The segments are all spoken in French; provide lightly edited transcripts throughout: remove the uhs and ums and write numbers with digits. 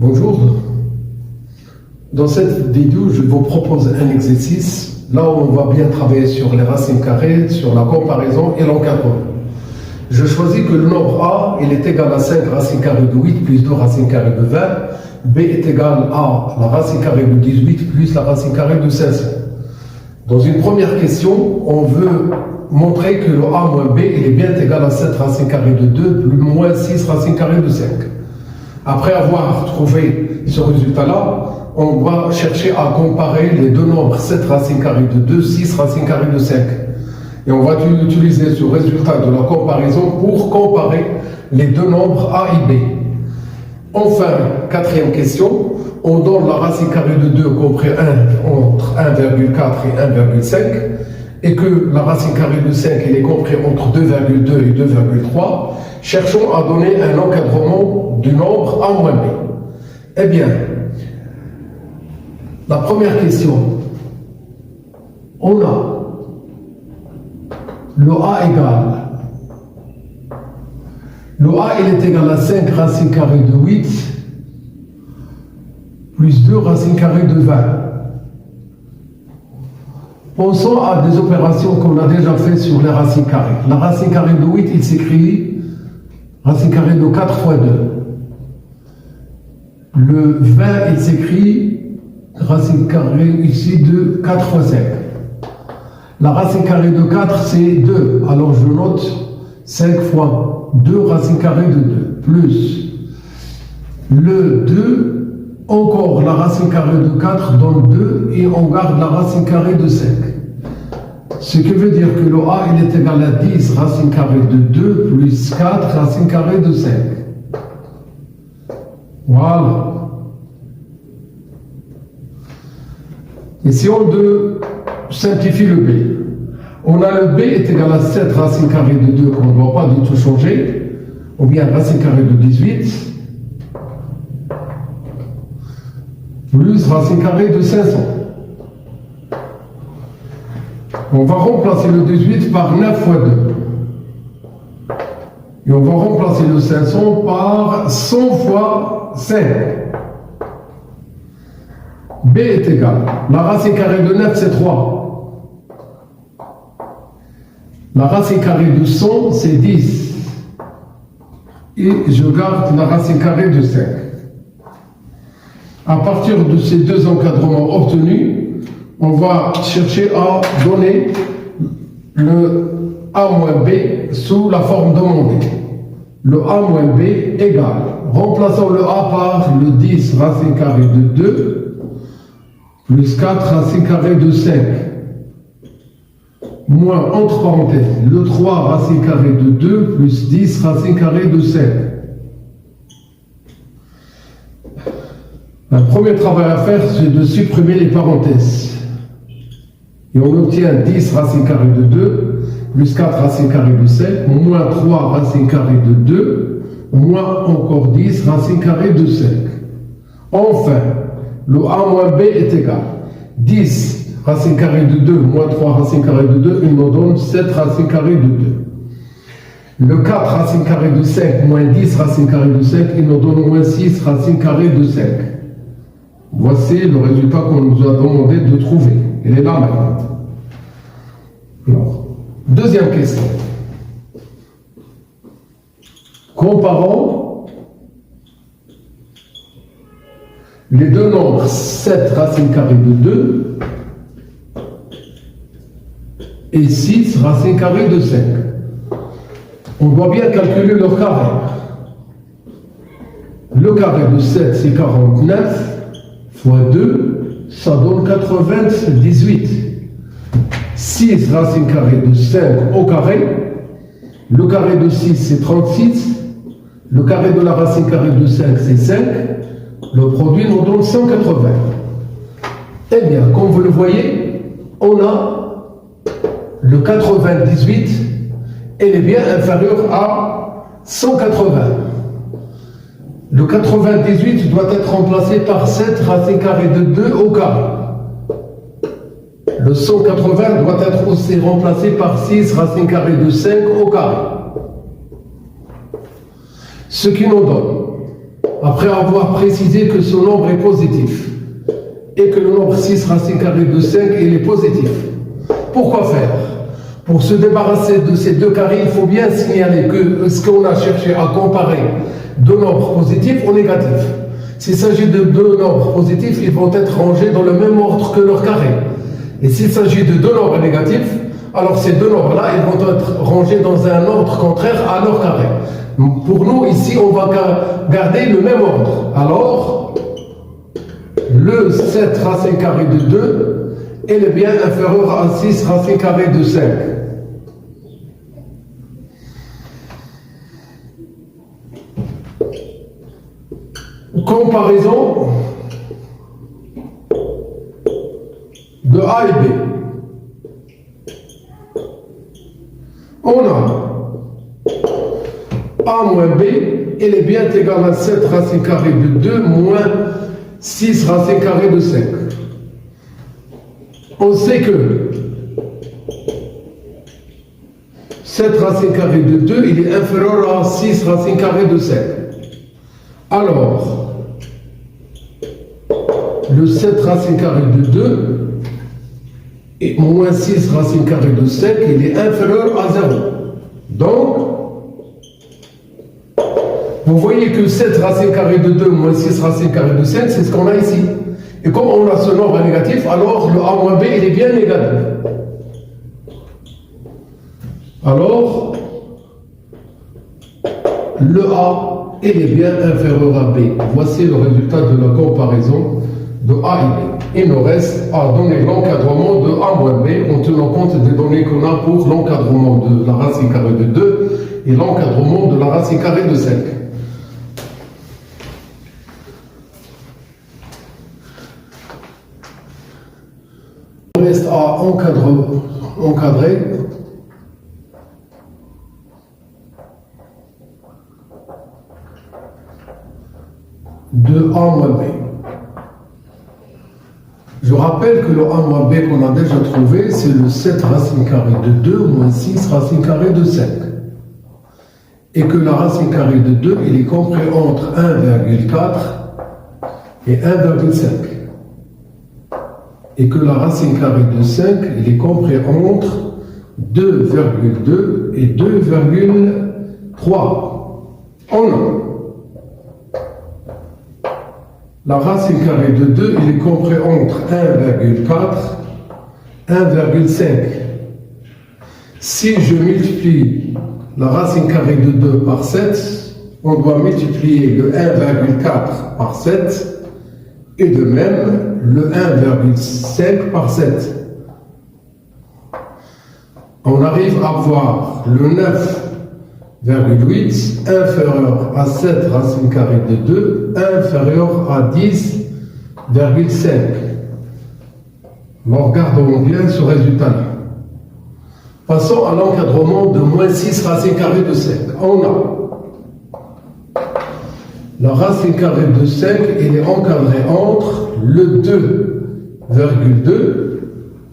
Bonjour, dans cette vidéo je vous propose un exercice là où on va bien travailler sur les racines carrées, sur la comparaison et l'encadrement. Je choisis que le nombre A il est égal à 5 racines carrées de 8 plus 2 racines carrées de 20, B est égal à la racine carrée de 18 plus la racine carrée de 500. Dans une première question, on veut montrer que le A moins B il est bien égal à 7 racines carrées de 2 plus moins 6 racines carrées de 5. Après avoir trouvé ce résultat-là, on va chercher à comparer les deux nombres 7 racines carrées de 2, 6 racines carrées de 5. Et on va utiliser ce résultat de la comparaison pour comparer les deux nombres A et B. Enfin, quatrième question, on donne la racine carrée de 2 compris entre 1,4 et 1,5 et que la racine carrée de 5 elle est compris entre 2,2 et 2,3. Cherchons à donner un encadrement du nombre A moins B. Eh bien, la première question, on a le A égale. Le A il est égal à 5 racines carrées de 8 plus 2 racines carrées de 20. Pensons à des opérations qu'on a déjà faites sur les racines carrées. La racine carrée de 8, il s'écrit racine carrée de 4 fois 2. Le 20, il s'écrit racine carrée ici de 4 fois 5. La racine carrée de 4, c'est 2. Alors je note 5 fois 2 racine carrée de 2. Plus le 2, encore la racine carrée de 4 donne 2 et on garde la racine carrée de 5. Ce qui veut dire que le A il est égal à 10 racine carrée de 2 plus 4 racine carrée de 5. Voilà. Et si on simplifie le B, on a le B est égal à 7 racine carrée de 2 qu'on ne doit pas du tout changer, ou bien racine carrée de 18 plus racine carrée de 500. On va remplacer le 18 par 9 fois 2. Et on va remplacer le 500 par 100 fois 5. B est égal. La racine carrée de 9, c'est 3. La racine carrée de 100, c'est 10. Et je garde la racine carrée de 5. À partir de ces deux encadrements obtenus, on va chercher à donner le A moins B sous la forme demandée. Le A moins B égale, remplaçons le A par le 10 racine carrée de 2 plus 4 racine carrée de 5 moins, entre parenthèses, le 3 racine carrée de 2 plus 10 racine carrée de 5. Le premier travail à faire, c'est de supprimer les parenthèses. Et on obtient 10 racine carrée de 2, plus 4 racine carrée de 5, moins 3 racine carrée de 2, moins encore 10 racine carrée de 5. Enfin, le A moins B est égal. 10 racine carrée de 2, moins 3 racine carrée de 2, il nous donne 7 racine carrée de 2. Le 4 racine carrée de 5, moins 10 racine carrée de 5, il nous donne moins 6 racine carrée de 5. Voici le résultat qu'on nous a demandé de trouver. Il est là maintenant. Alors, deuxième question. Comparons les deux nombres 7 racine carrée de 2 et 6 racine carrée de 5. On doit bien calculer leur carré. Le carré de 7, c'est 49. Fois 2, ça donne 98. 6 racine carrée de 5 au carré. Le carré de 6, c'est 36. Le carré de la racine carrée de 5, c'est 5. Le produit nous donne 180. Eh bien, comme vous le voyez, on a le 98, elle est bien inférieure à 180. Le 98 doit être remplacé par 7 racine carrée de 2 au carré. Le 180 doit être aussi remplacé par 6 racine carrée de 5 au carré. Ce qui nous donne après avoir précisé que ce nombre est positif et que le nombre 6 racine carrée de 5 il est positif. Pourquoi faire? Pour se débarrasser de ces deux carrés, il faut bien signaler que ce qu'on a cherché à comparer deux nombres positifs ou négatifs. S'il s'agit de deux nombres positifs, ils vont être rangés dans le même ordre que leur carré. Et s'il s'agit de deux nombres négatifs, alors ces deux nombres-là, ils vont être rangés dans un ordre contraire à leur carré. Pour nous, ici, on va garder le même ordre. Alors, le 7 racine carrée de 2, il est bien inférieur à 6 racine carrée de 5. Comparaison de A et B. On a A moins B, il est bien égal à 7 racine carrée de 2 moins 6 racine carrée de 5. On sait que 7 racine carrée de 2, il est inférieur à 6 racine carrée de 5. Alors, le 7 racine carrée de 2 et moins 6 racine carrée de 5, il est inférieur à 0. Donc, vous voyez que 7 racine carrée de 2 moins 6 racine carrée de 5, c'est ce qu'on a ici. Et comme on a ce nombre négatif, alors le A moins B, il est bien négatif. Alors, le A, il est bien inférieur à B. Voici le résultat de la comparaison de A et B. Il nous reste à donner l'encadrement de A moins B en tenant compte des données qu'on a pour l'encadrement de la racine carrée de 2 et l'encadrement de la racine carrée de 5. Il reste à encadrer de A moins B. Je rappelle que le A moins B qu'on a déjà trouvé, c'est le 7 racine carrée de 2 moins 6 racine carrée de 5. Et que la racine carrée de 2, il est compris entre 1,4 et 1,5. Et que la racine carrée de 5, il est compris entre 2,2 et 2,3. On a la racine carrée de 2, il est compris entre 1,4 et 1,5. Si je multiplie la racine carrée de 2 par 7, on doit multiplier le 1,4 par 7 et de même le 1,5 par 7. On arrive à voir le 9,8 inférieur à 7 racine carrée de 2 inférieur à 10,5. Regardons bien ce résultat-là. Passons à l'encadrement de moins 6 racine carrée de 5. On a la racine carrée de 5, il est encadré entre le 2,2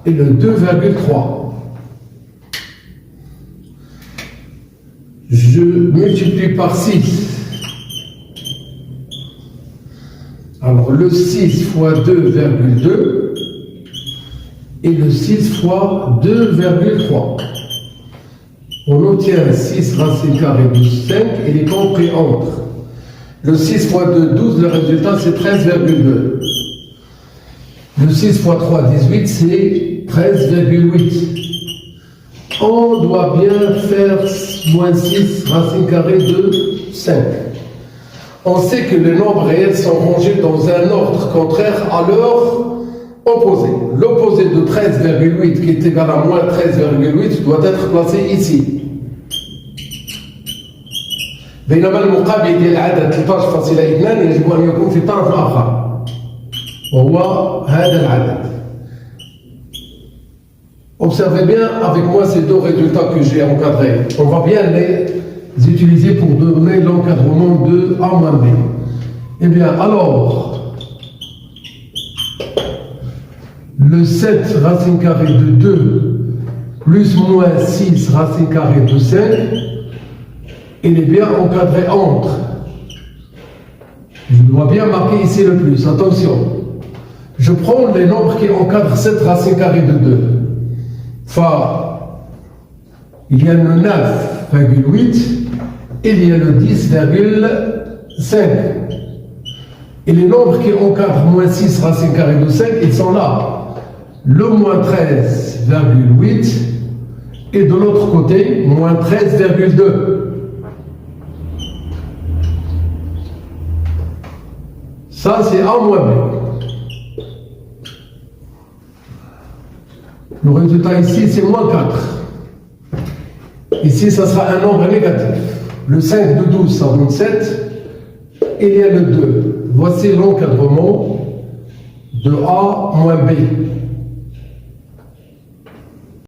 et le 2,3. Je multiplie par 6. Alors le 6 fois 2,2 et le 6 fois 2,3. On obtient 6 racine carrée de 5 et il est compris entre le 6 fois 2, 12, le résultat c'est 13,2. Le 6 fois 3, 18, c'est 13,8. On doit bien faire moins 6 racine carrée de 5. On sait que les nombres réels sont rangés dans un ordre contraire à leur opposé. L'opposé de 13,8 qui est égal à moins 13,8 doit être placé ici. بينما المقابل ديال العدد 13.2 يجب أن يكون في الطرف الآخر وهو هذا العدد. Observez bien avec moi ces deux résultats que j'ai encadrés. On va bien les utiliser pour donner l'encadrement de A moins B. Eh bien, alors, le 7 racine carrée de 2 plus moins 6 racine carrée de 5, il est bien encadré entre Je dois bien marquer ici le plus. Attention. Je prends les nombres qui encadrent cette racine carrée de 2. Il y a le 9,8, il y a le 10,5. Et les nombres qui encadrent moins 6 racine carrée de 5, ils sont là. Le moins 13,8 et de l'autre côté, moins 13,2. Ça, c'est A moins B. Le résultat ici, c'est moins 4. Ici, ça sera un nombre négatif. Le 5 de 12, ça donne 7. Il y a le 2. Voici l'encadrement de A moins B.